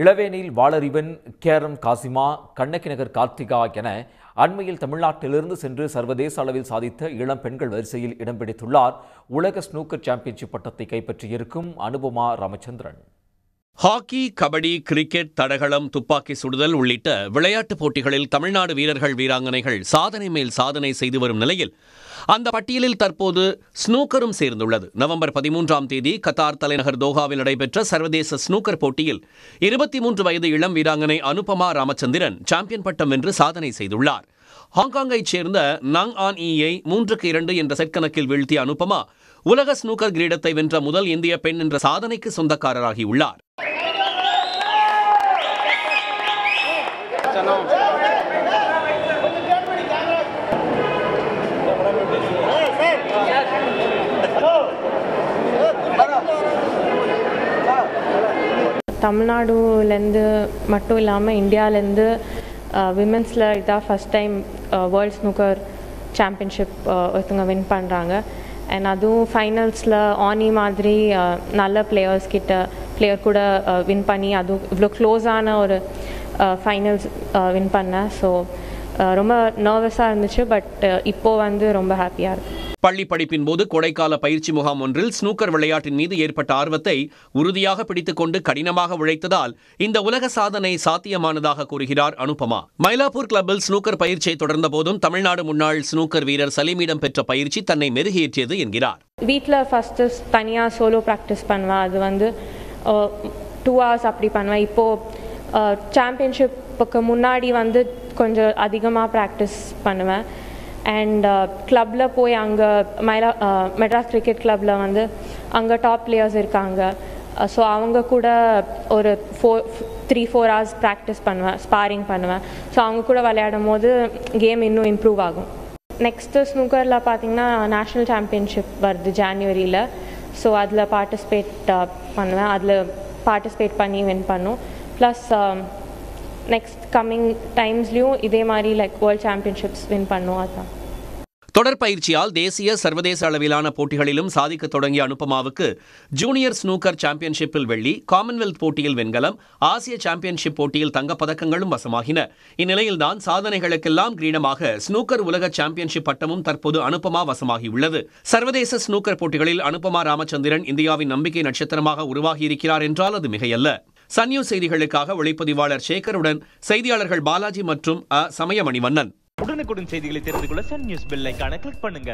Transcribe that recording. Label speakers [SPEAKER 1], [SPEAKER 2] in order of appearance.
[SPEAKER 1] இளவேனில் Valarivan, carrom காசிமா, Kannagi Nagar Karthika என அண்மையில் தமிழ்நாட்டிலிருந்து சென்று சர்வதேச அளவில் சாதித்த இளம் பெண்கள் வரிசையில் இடம் பிடித்துள்ளார் உலக ஸ்னூக்கர் சாம்பியன்ஷிப் பட்டத்தை கைப்பற்றியிருக்கும் அனுபமா ராமச்சந்திரன்.
[SPEAKER 2] ஹாக்கி, கபடி, கிரிக்கெட், தடகளம், துப்பாக்கி சுடுதல் உள்ளிட்ட விளையாட்டுப் போட்டிகளில் தமிழ்நாடு வீரர்கள் வீராங்கனைகள் சாதனை மேல் சாதனை செய்து வரும் நிலையில் அந்த பட்டியலில் தற்போது ஸ்னூக்கரும் சேர்ந்துள்ளது. நவம்பர் 13ஆம் தேதி கத்தார் தலைநகர் தோஹாவில் நடைபெற்ற சர்வதேச ஸ்னூக்கர் போட்டியில் 23 வயது இளம் வீராங்கனை அனுபமா ராமச்சந்திரன் சாம்பியன் பட்டம் வென்று சாதனை செய்துள்ளார். ஹாங்காங்கைச் சேர்ந்த நங் ஆன் ஈயை 3-2 என்ற செட் கணக்கில் வீழ்த்திய அனுபமா உலக ஸ்னூக்கர் கிரீடத்தை வென்ற முதல் இந்திய பெண் என்ற சாதனைக்கு சொந்தக்காரராகியுள்ளார்.
[SPEAKER 3] தமிழ்நாடுலேருந்து மட்டும் இல்லாமல் இந்தியாவிலேருந்து விமென்ஸில் இதான் first time world snooker championship ஒருத்தவங்க வின் பண்ணுறாங்க. அண்ட் அதுவும் ஃபைனல்ஸில் ஆனி மாதிரி நல்ல பிளேயர் கூட வின் பண்ணி அதுவும் இவ்வளோ க்ளோஸான ஒரு ஃபைனல்ஸ் வின் பண்ணேன். ஸோ ரொம்ப நர்வஸாக இருந்துச்சு. பட் இப்போது ரொம்ப ஹாப்பியாக இருக்குது.
[SPEAKER 2] பள்ளி படிப்பின் போது கொடைக்கால பயிற்சி முகாம் ஒன்றில் ஸ்னூக்கர் விளையாட்டின் மீது ஏற்பட்ட ஆர்வத்தை உறுதியாக பிடித்துக் கொண்டு கடினமாக உழைத்ததால் இந்த உலக சாதனை சாத்தியமானதாக கூறுகிறார் அனுபமா. மயிலாப்பூர் கிளப்பில் ஸ்னூக்கர் பயிற்சியை தொடர்ந்த போதும் தமிழ்நாடு முன்னாள் ஸ்னூக்கர் வீரர் சலீமிடம் பெற்ற பயிற்சி தன்னை மெருகேற்றியது என்கிறார்.
[SPEAKER 3] வீட்டில் ஃபஸ்ட்டு தனியாக சோலோ ப்ராக்டிஸ் பண்ணுவேன். அது 2 hours அப்படி பண்ணுவேன். இப்போது சாம்பியன்ஷிப்புக்கு முன்னாடி கொஞ்சம் அதிகமாக ப்ராக்டிஸ் பண்ணுவேன். அண்ட் கிளப்பில் போய் அங்கே மெட்ராஸ் கிரிக்கெட் கிளப்பில் அங்கே டாப் பிளேயர்ஸ் இருக்காங்க. ஸோ அவங்க கூட ஒரு 3-4 hours ப்ராக்டிஸ் பண்ணுவேன், ஸ்பாரிங் பண்ணுவேன். ஸோ அவங்க கூட விளையாடும் போது கேம் இன்னும் இம்ப்ரூவ் ஆகும். நெக்ஸ்ட்டு ஸ்னூக்கரில் பார்த்திங்கன்னா நேஷ்னல் சாம்பியன்ஷிப் வருது ஜான்வரியில். ஸோ அதில் பார்ட்டிசிபேட் பண்ணுவேன். அதில் பார்ட்டிசிபேட் பண்ணி வின் பண்ணும். ப்ளஸ் நெக்ஸ்ட் கம்மிங் டைம்ஸ்லையும் இதே மாதிரி வேர்ல்ட் சாம்பியன்ஷிப்ஸ் வின் பண்ணும். அதுதான்.
[SPEAKER 2] தொடர் பயிற்சியால் தேசிய சர்வதேச அளவிலான போட்டிகளிலும் சாதிக்க தொடங்கிய அனுபமாவுக்கு ஜூனியர் ஸ்னூக்கர் சாம்பியன்ஷிப்பில் வெள்ளி, காமன்வெல்த் போட்டியில் வெண்கலம், ஆசிய சாம்பியன்ஷிப் போட்டியில் தங்கப்பதக்கங்களும் வசமாகின. இந்நிலையில்தான் சாதனைகளுக்கெல்லாம் கிரீடமாக ஸ்னூக்கர் உலக சாம்பியன்ஷிப் பட்டமும் தற்போது அனுபமா வசமாகியுள்ளது. சர்வதேச ஸ்னூக்கர் போட்டிகளில் அனுபமா ராமச்சந்திரன் இந்தியாவின் நம்பிக்கை நட்சத்திரமாக உருவாகியிருக்கிறார் என்றால் அது மிகையல்ல. சன் நியூஸ் செய்திகளுக்காக ஒளிப்பதிவாளர் சேகருடன் செய்தியாளர்கள் பாலாஜி மற்றும் சமயமணி வண்ணன்.
[SPEAKER 4] உடனுக்குடன் செய்திகளை தெரிந்து கொள்ள சன் நியூஸ் பெல் ஐகானை கிளிக் பண்ணுங்க.